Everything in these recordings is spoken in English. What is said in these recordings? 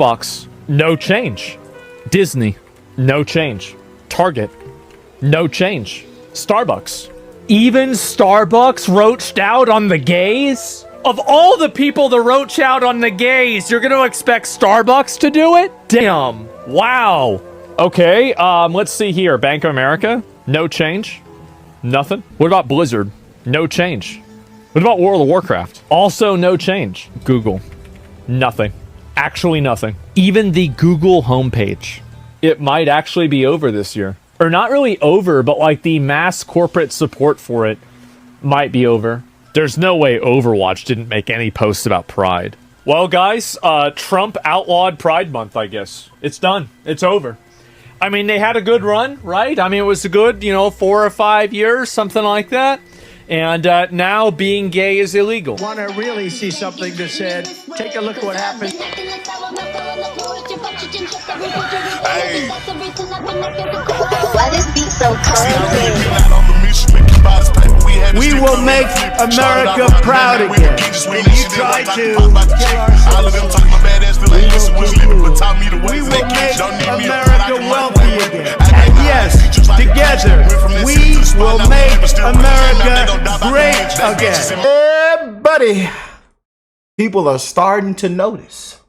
Box, no change. Disney, no change. Target, no change. Starbucks. Even Starbucks roached out on the gays? Of all the people to roach out on the gays, you're gonna expect Starbucks to do it? Damn. Wow. Okay, let's see here. Bank of America, no change. Nothing. What about Blizzard? No change. What about World of Warcraft? Also no change. Google, nothing. Actually nothing. Even the Google homepage. It might actually be over this year. Or not really over, but like the mass corporate support for it might be over. There's no way Overwatch didn't make any posts about Pride. Well, guys, Trump outlawed Pride Month, I guess. It's done. It's over. I mean, they had a good run, right? I mean, it was a good, 4 or 5 years, something like that. And now being gay is illegal. Want to really see something that said, take a look at what happened. Hey. Why this beat so crazy? We will make America proud again. And you try to kill our We will make America wealthy again. And yes, together, we will make America great again. Yeah, buddy. People are starting to notice.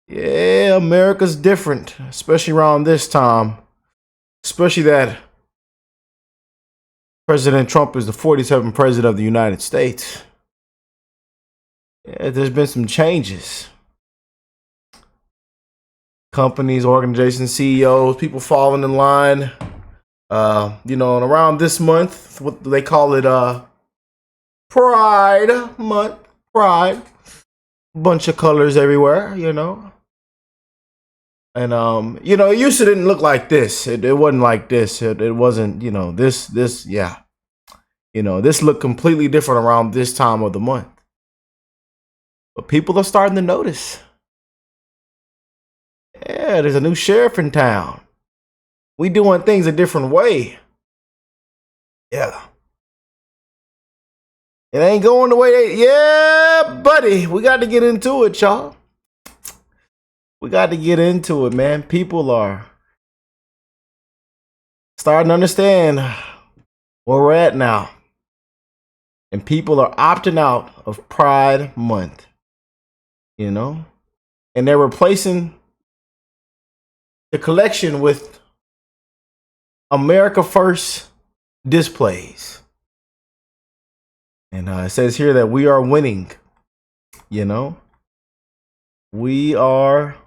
Yeah, America's different, especially around this time. Especially that President Trump is the 47th president of the United States. Yeah, there's been some changes. Companies, organizations, CEOs, people falling in line. And around this month, what they call it, Pride Month. Pride. Bunch of colors everywhere, And it used to didn't look like this. It wasn't like this. It wasn't, this, yeah. This looked completely different around this time of the month. But people are starting to notice. Yeah, there's a new sheriff in town. We doing things a different way. Yeah. It ain't going the way they... Yeah, buddy. We got to get into it, y'all. We got to get into it, man. People are starting to understand where we're at now. And people are opting out of Pride Month. And they're replacing the collection with America First displays. And it says here that we are winning. We are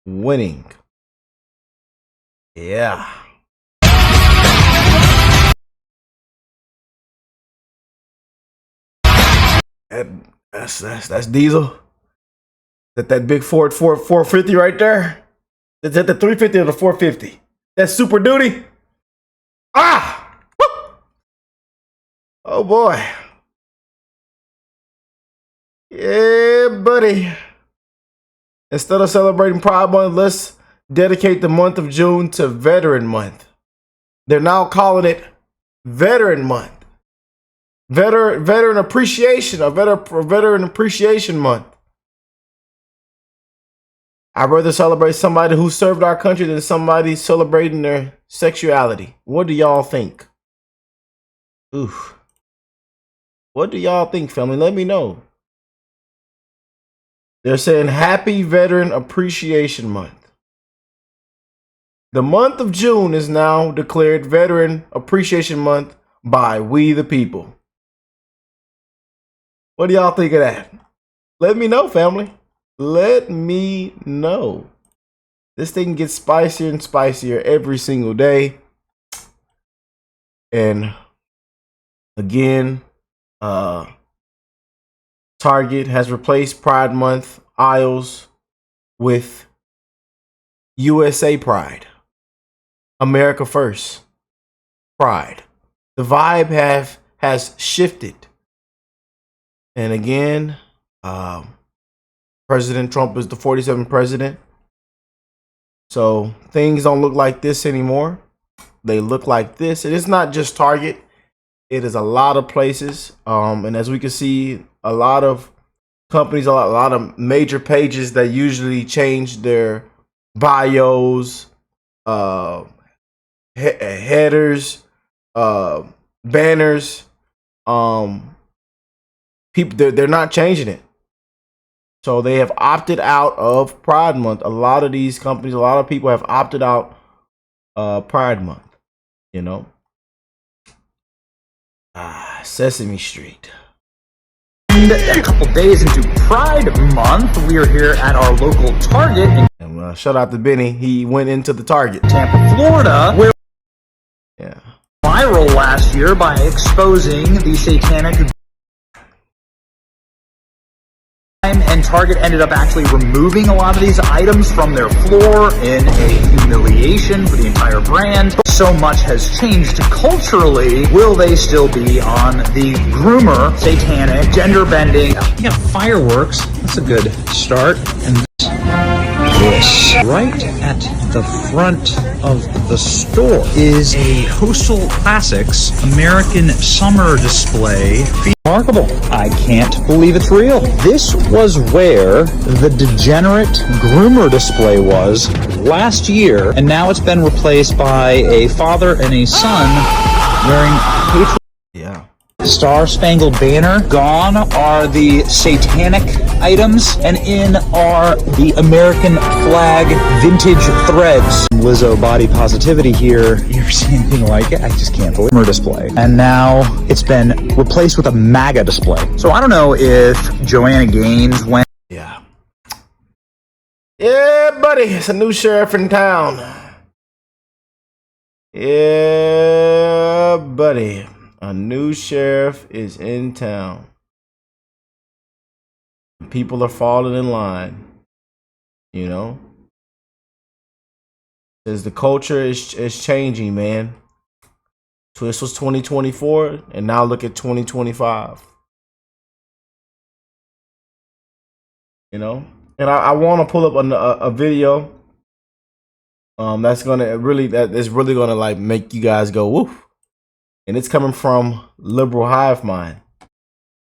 winning. Yeah. That's Diesel. That big Ford 450 right there. Is that the 350 or the 450? That's Super Duty. Ah! Woo! Oh boy. Yeah, buddy. Instead of celebrating Pride Month, let's dedicate the month of June to Veteran Month. They're now calling it Veteran Month. Veteran Appreciation, Veteran Appreciation Month. I'd rather celebrate somebody who served our country than somebody celebrating their sexuality. What do y'all think? Oof. What do y'all think, family? Let me know. They're saying Happy Veteran Appreciation Month. The month of June is now declared Veteran Appreciation Month by we the people. What do y'all think of that? Let me know, family. Let me know. This thing gets spicier and spicier every single day. And again, Target has replaced Pride Month aisles with USA Pride. America First Pride. The vibe has shifted. And again, President Trump is the 47th president. So things don't look like this anymore. They look like this. And it's not just Target. It is a lot of places. And as we can see, a lot of companies, a lot of major pages that usually change their bios, headers, banners. People, they're not changing it. So they have opted out of Pride Month. A lot of these companies, a lot of people have opted out Pride Month. You know, Sesame Street. And a couple days into Pride Month, we are here at our local Target in Shout out to Benny. He went into the Target. Tampa, Florida, where Yeah. viral last year by exposing the satanic. And Target ended up actually removing a lot of these items from their floor in a humiliation for the entire brand. So much has changed culturally. Will they still be on the groomer, satanic, gender bending? You got fireworks. That's a good start. And this, right at the front of the store, is a Coastal Classics American Summer display. Remarkable. I can't believe it's real. This was where the degenerate groomer display was last year, and now it's been replaced by a father and a son wearing patriot. Yeah. Star Spangled Banner. Gone are the satanic items, and in are the American flag vintage threads. Lizzo body positivity here. You ever see anything like it? I just can't believe it. Display. And now it's been replaced with a MAGA display. So I don't know if Joanna Gaines went. Yeah. Yeah, buddy. It's a new sheriff in town. Yeah, buddy. A new sheriff is in town. People are falling in line. You know? As the culture is changing, man. So this was 2024, and now look at 2025. You know? And I want to pull up a video that's gonna really gonna like make you guys go woof. And it's coming from Liberal Hive Mind.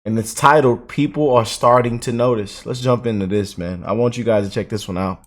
And it's titled, People Are Starting to Notice. Let's jump into this, man. I want you guys to check this one out.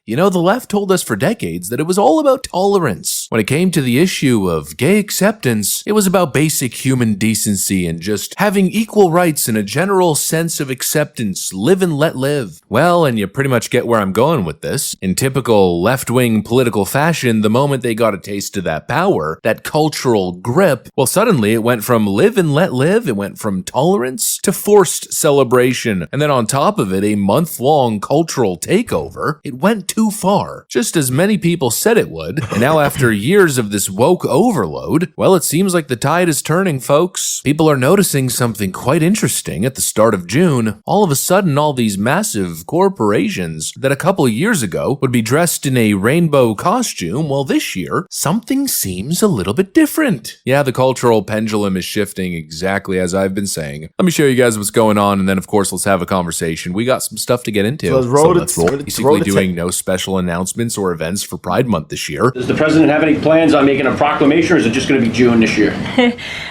You know, the left told us for decades that it was all about tolerance. When it came to the issue of gay acceptance, it was about basic human decency and just having equal rights and a general sense of acceptance, live and let live. Well, and you pretty much get where I'm going with this. In typical left-wing political fashion, the moment they got a taste of that power, that cultural grip, well, suddenly it went from live and let live, it went from tolerance to forced celebration, and then on top of it, a month-long cultural takeover. It went too far, just as many people said it would, and now after years of this woke overload, well, it seems like the tide is turning, folks. People are noticing something quite interesting at the start of June. All of a sudden, all these massive corporations that a couple years ago would be dressed in a rainbow costume, well, this year, something seems a little bit different. Yeah, the cultural pendulum is shifting exactly as I've been saying. Let me show you guys what's going on, and then, of course, let's have a conversation. We got some stuff to get into. So let's roll. Basically doing no special announcements or events for Pride Month this year. Does the president have any plans on making a proclamation, or is it just going to be June this year?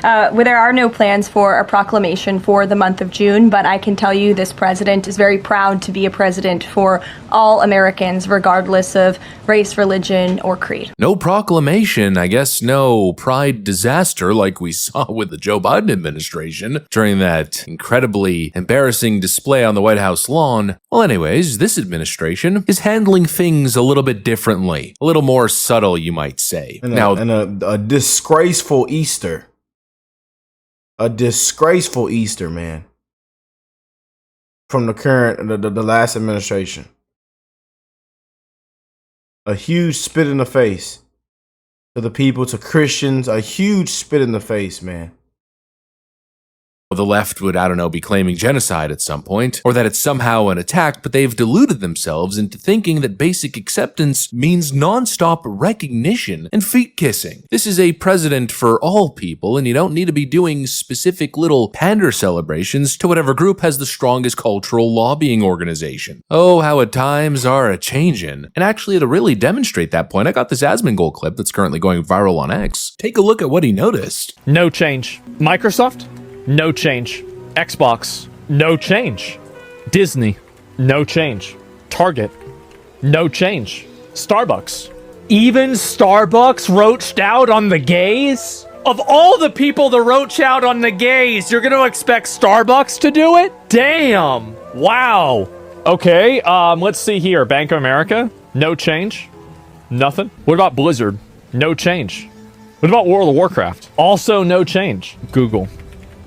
Well, there are no plans for a proclamation for the month of June, but I can tell you this president is very proud to be a president for all Americans, regardless of race, religion, or creed. No proclamation, I guess no Pride disaster like we saw with the Joe Biden administration during that incredibly embarrassing display on the White House lawn. Well, anyways, this administration is handling things a little bit differently, a little more subtle, you might say. And a disgraceful Easter. A disgraceful Easter, man. From the last administration. A huge spit in the face to the people, to Christians. A huge spit in the face, man. The left would, I don't know, be claiming genocide at some point, or that it's somehow an attack, but they've deluded themselves into thinking that basic acceptance means nonstop recognition and feet kissing. This is a president for all people, and you don't need to be doing specific little pander celebrations to whatever group has the strongest cultural lobbying organization. Oh, how at times are a-changin'. And actually, to really demonstrate that point, I got this Asmongold clip that's currently going viral on X. Take a look at what he noticed. No change. Microsoft? No change. Xbox? No change. Disney, no change. Target, no change. Starbucks. Even Starbucks roached out on the gays? Of all the people to roach out on the gays, you're gonna expect Starbucks to do it? Damn. Wow. Okay, let's see here. Bank of America, no change. Nothing. What about Blizzard? No change. What about World of Warcraft? Also no change. Google,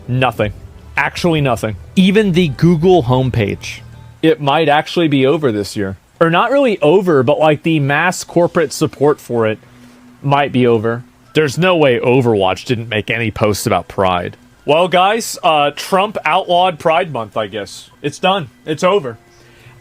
nothing. Actually nothing. Even the Google homepage. It might actually be over this year. Or not really over, but like the mass corporate support for it might be over. There's no way Overwatch didn't make any posts about Pride. Well, guys, Trump outlawed Pride Month, I guess. It's done. It's over.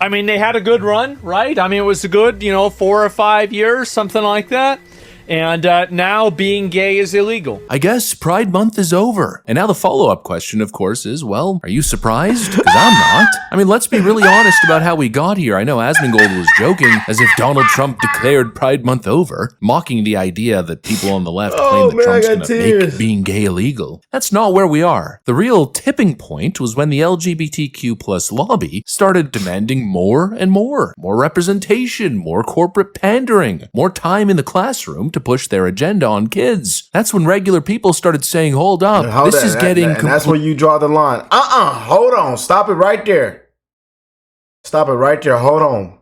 I mean, they had a good run, right? I mean, it was a good, 4 or 5 years, something like that. And now being gay is illegal. I guess Pride Month is over. And now the follow-up question, of course, is, well, are you surprised? Because I'm not. I mean, let's be really honest about how we got here. I know Asmongold was joking, as if Donald Trump declared Pride Month over, mocking the idea that people on the left claim that Trump's going to make being gay illegal. That's not where we are. The real tipping point was when the LGBTQ plus lobby started demanding more and more. More representation, more corporate pandering, more time in the classroom to push their agenda on kids. That's when regular people started saying, hold up, this is getting... And that's where you draw the line. Hold on. Stop it right there. Stop it right there. Hold on.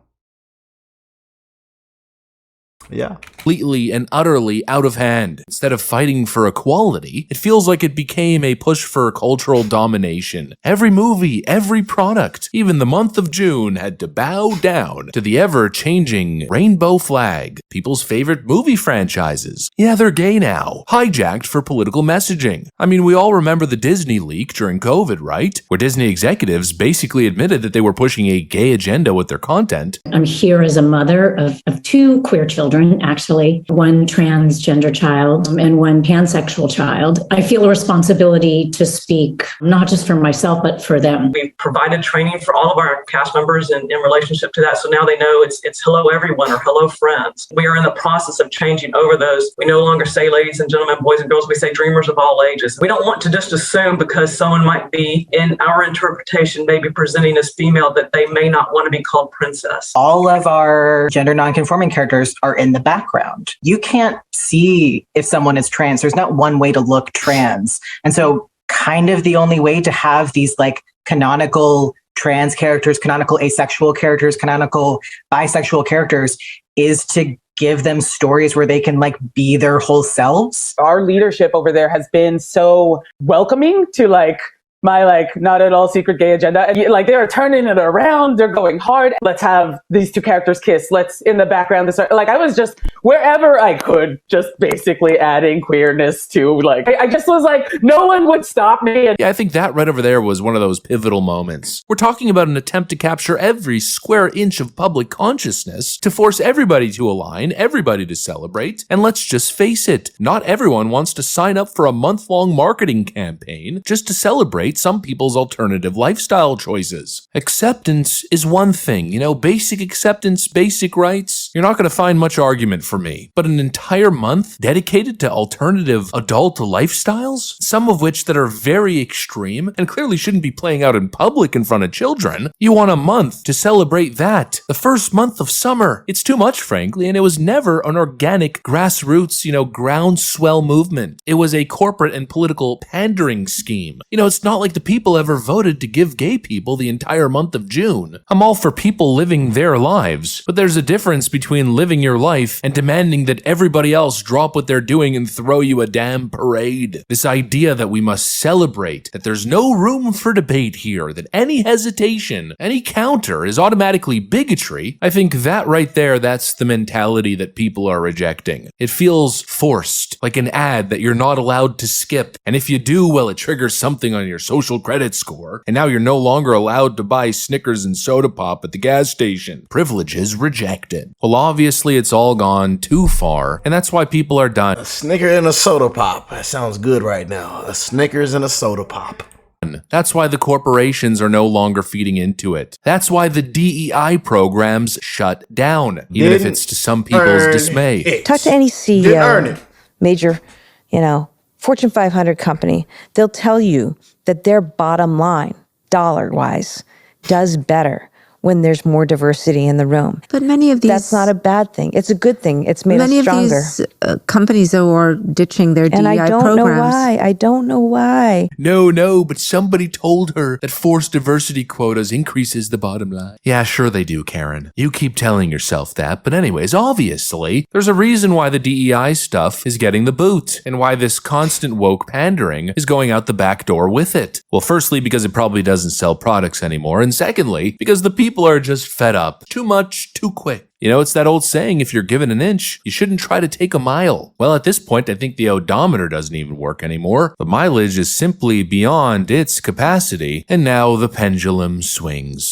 Yeah. Completely and utterly out of hand. Instead of fighting for equality, it feels like it became a push for cultural domination. Every movie, every product, even the month of June had to bow down to the ever-changing rainbow flag. People's favorite movie franchises. Yeah, they're gay now. Hijacked for political messaging. I mean, we all remember the Disney leak during COVID, right? Where Disney executives basically admitted that they were pushing a gay agenda with their content. I'm here as a mother of 2 queer children, actually. One transgender child and one pansexual child. I feel a responsibility to speak, not just for myself, but for them. We've provided training for all of our cast members in relationship to that. So now they know it's hello everyone or hello friends. We are in the process of changing over those. We no longer say ladies and gentlemen, boys and girls. We say dreamers of all ages. We don't want to just assume because someone might be, in our interpretation, maybe presenting as female, that they may not want to be called princess. All of our gender nonconforming characters are in the background. You can't see if someone is trans. There's not one way to look trans. And so kind of the only way to have these like canonical trans characters, canonical asexual characters, canonical bisexual characters is to give them stories where they can like be their whole selves. Our leadership over there has been so welcoming to like my like not at all secret gay agenda. And like they're turning it around. They're going hard. Let's have these 2 characters kiss. Let's in the background. Like I was just wherever I could, just basically adding queerness to like, I just was like, no one would stop me. And yeah, I think that right over there was one of those pivotal moments. We're talking about an attempt to capture every square inch of public consciousness to force everybody to align, everybody to celebrate. And let's just face it, not everyone wants to sign up for a month-long marketing campaign just to celebrate some people's alternative lifestyle choices. Acceptance is one thing, basic acceptance, basic rights. You're not going to find much argument for me. But an entire month dedicated to alternative adult lifestyles, some of which that are very extreme and clearly shouldn't be playing out in public in front of children. You want a month to celebrate that. The first month of summer. It's too much, frankly, and it was never an organic grassroots, groundswell movement. It was a corporate and political pandering scheme. It's not like the people ever voted to give gay people the entire month of June. I'm all for people living their lives, but there's a difference between living your life and demanding that everybody else drop what they're doing and throw you a damn parade. This idea that we must celebrate, that there's no room for debate here, that any hesitation, any counter is automatically bigotry, I think that right there, that's the mentality that people are rejecting. It feels forced, like an ad that you're not allowed to skip, and if you do, well, it triggers something on your social credit score, and now you're no longer allowed to buy Snickers and soda pop at the gas station. Privileges rejected. Well, obviously it's all gone too far, and that's why people are done. A Snicker and a soda pop. That sounds good right now. A Snickers and a soda pop. That's why the corporations are no longer feeding into it. That's why the DEI programs shut down, even if it's to some people's dismay. Talk to any CEO, major, Fortune 500 company. They'll tell you that their bottom line, dollar-wise, does better when there's more diversity in the room. But many of these... That's not a bad thing. It's a good thing. It's made us stronger. Many of these companies, though, are ditching their DEI programs. And I don't know why. I don't know why. No, but somebody told her that forced diversity quotas increases the bottom line. Yeah, sure they do, Karen. You keep telling yourself that, but anyways, obviously, there's a reason why the DEI stuff is getting the boot, and why this constant woke pandering is going out the back door with it. Well, firstly, because it probably doesn't sell products anymore, and secondly, because the people are just fed up. Too much, too quick. You know, it's that old saying, if you're given an inch, you shouldn't try to take a mile. Well, at this point, I think the odometer doesn't even work anymore. The mileage is simply beyond its capacity, and now the pendulum swings.